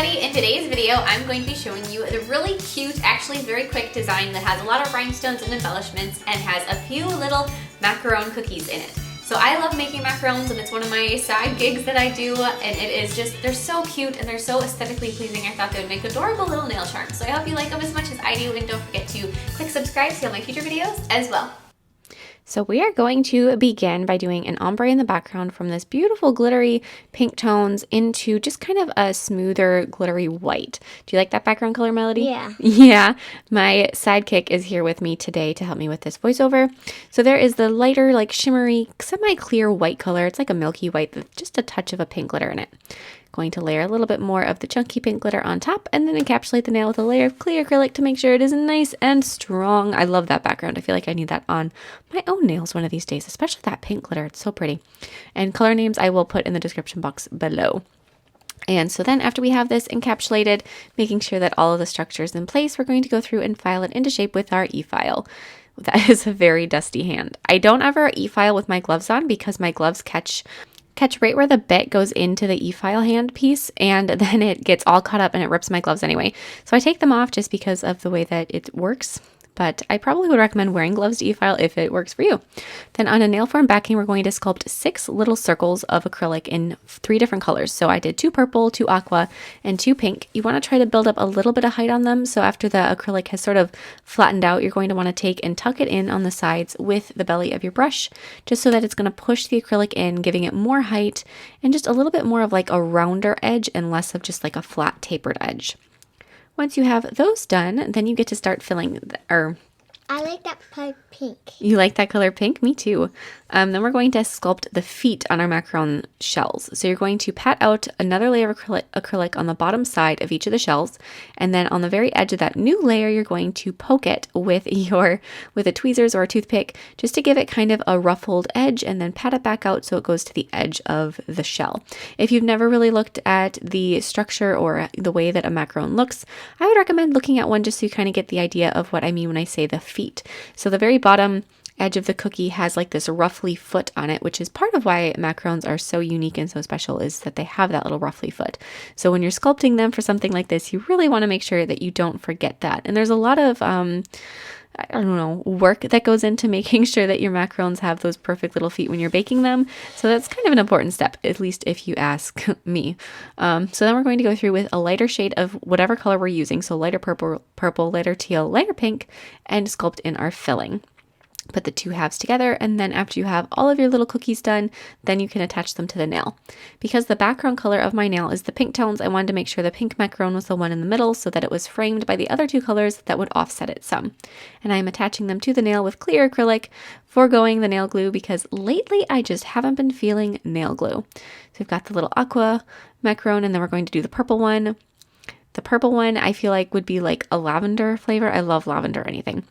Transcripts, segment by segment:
everybody! In today's video, I'm going to be showing you the really cute, actually very quick design that has a lot of rhinestones and embellishments and has a few little macaron cookies in it. So I love making macarons and it's one of my side gigs that I do, and it is just, they're so cute and they're so aesthetically pleasing. I thought they would make adorable little nail charms. So I hope you like them as much as I do, and don't forget to click subscribe to see all my future videos as well. So we are going to begin by doing an ombre in the background from this beautiful glittery pink tones into just kind of a smoother glittery white. Do you like that background color, Melody? Yeah. Yeah. My sidekick is here with me today to help me with this voiceover. So there is the lighter, like shimmery, semi-clear white color. It's like a milky white with just a touch of a pink glitter in it. Going to layer a little bit more of the chunky pink glitter on top and then encapsulate the nail with a layer of clear acrylic to make sure it is nice and strong. I love that background. I feel like I need that on my own nails one of these days, especially that pink glitter. It's so pretty. And color names I will put in the description box below. And so then after we have this encapsulated, making sure that all of the structure is in place, we're going to go through and file it into shape with our e-file. That is a very dusty hand. I don't ever e-file with my gloves on because my gloves catch right where the bit goes into the e-file hand piece, and then it gets all caught up and it rips my gloves anyway. So I take them off just because of the way that it works. But I probably would recommend wearing gloves to e-file if it works for you. Then on a nail form backing, we're going to sculpt 6 little circles of acrylic in 3 different colors. So I did 2 purple, 2 aqua, and 2 pink. You want to try to build up a little bit of height on them. So after the acrylic has sort of flattened out, you're going to want to take and tuck it in on the sides with the belly of your brush, just so that it's going to push the acrylic in, giving it more height and just a little bit more of like a rounder edge and less of just like a flat tapered edge. Once you have those done, then you get to start filling, I like that color pink. You like that color pink? Me too. Then we're going to sculpt the feet on our macaron shells. So you're going to pat out another layer of acrylic on the bottom side of each of the shells, and then on the very edge of that new layer, you're going to poke it with a tweezers or a toothpick, just to give it kind of a ruffled edge, and then pat it back out so it goes to the edge of the shell. If you've never really looked at the structure or the way that a macaron looks, I would recommend looking at one just so you kind of get the idea of what I mean when I say the feet. So the very bottom edge of the cookie has like this ruffly foot on it, which is part of why macarons are so unique and so special, is that they have that little ruffly foot. So when you're sculpting them for something like this, you really want to make sure that you don't forget that. And there's a lot of work that goes into making sure that your macarons have those perfect little feet when you're baking them. So that's kind of an important step, at least if you ask me. So then we're going to go through with a lighter shade of whatever color we're using. So lighter purple, lighter teal, lighter pink, and sculpt in our filling. Put the 2 halves together, and then after you have all of your little cookies done, then you can attach them to the nail. Because the background color of my nail is the pink tones, I wanted to make sure the pink macaron was the one in the middle so that it was framed by the other 2 colors that would offset it some. And I'm attaching them to the nail with clear acrylic, foregoing the nail glue because lately I just haven't been feeling nail glue. So we've got the little aqua macaron, and then we're going to do the purple one. The purple one I feel like would be like a lavender flavor. I love lavender or anything.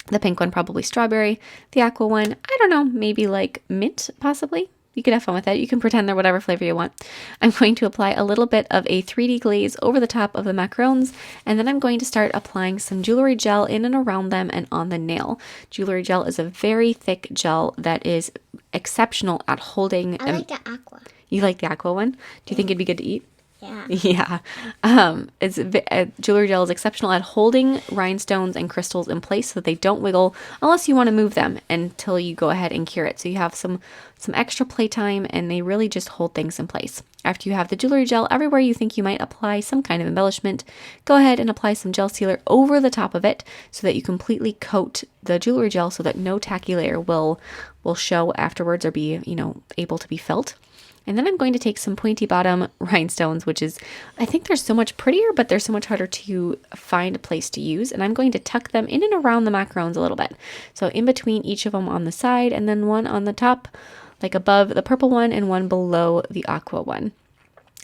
The pink one, probably strawberry. The aqua one, I don't know, maybe like mint, possibly. You can have fun with it. You can pretend they're whatever flavor you want. I'm going to apply a little bit of a 3D glaze over the top of the macarons, and then I'm going to start applying some jewelry gel in and around them and on the nail. Jewelry gel is a very thick gel that is exceptional at holding. I like the aqua. You like the aqua one? Do you think it'd be good to eat? Yeah. Jewelry gel is exceptional at holding rhinestones and crystals in place so that they don't wiggle unless you want to move them until you go ahead and cure it. So you have some extra playtime, and they really just hold things in place. After you have the jewelry gel everywhere you think you might apply some kind of embellishment, go ahead and apply some gel sealer over the top of it so that you completely coat the jewelry gel so that no tacky layer will show afterwards or be, able to be felt. And then I'm going to take some pointy bottom rhinestones, which is, I think they're so much prettier, but they're so much harder to find a place to use. And I'm going to tuck them in and around the macarons a little bit. So in between each of them on the side, and then one on the top, like above the purple one, and one below the aqua one.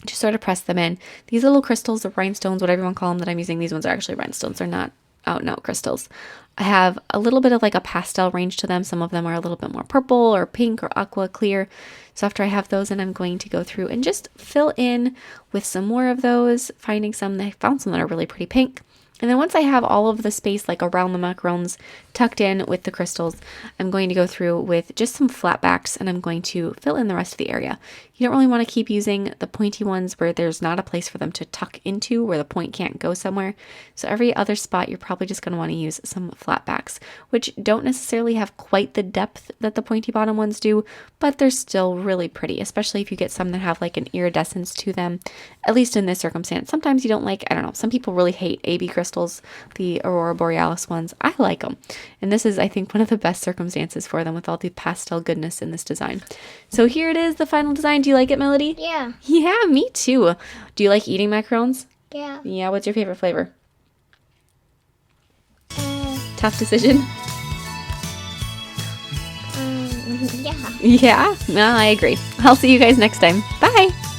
Just sort of press them in. These little crystals or rhinestones, whatever you want to call them, that I'm using, these ones are actually rhinestones. They're not out and out crystals. I have a little bit of like a pastel range to them. Some of them are a little bit more purple or pink or aqua clear. So after I have those, and I'm going to go through and just fill in with some more of those, finding some. I found some that are really pretty pink. And then once I have all of the space like around the macarons tucked in with the crystals, I'm going to go through with just some flat backs and I'm going to fill in the rest of the area. You don't really want to keep using the pointy ones where there's not a place for them to tuck into where the point can't go somewhere. So every other spot you're probably just going to want to use some flat backs, which don't necessarily have quite the depth that the pointy bottom ones do, but they're still really pretty, especially if you get some that have like an iridescence to them, at least in this circumstance. Sometimes you don't like, I don't know, some people really hate AB crystals, the Aurora Borealis ones. I like them. And this is, I think, one of the best circumstances for them with all the pastel goodness in this design. So here it is, the final design. Do you like it, Melody? Yeah. Yeah, me too. Do you like eating macarons? Yeah. Yeah, what's your favorite flavor? Uh, Tough decision? yeah. Yeah, well, I agree. I'll see you guys next time. Bye.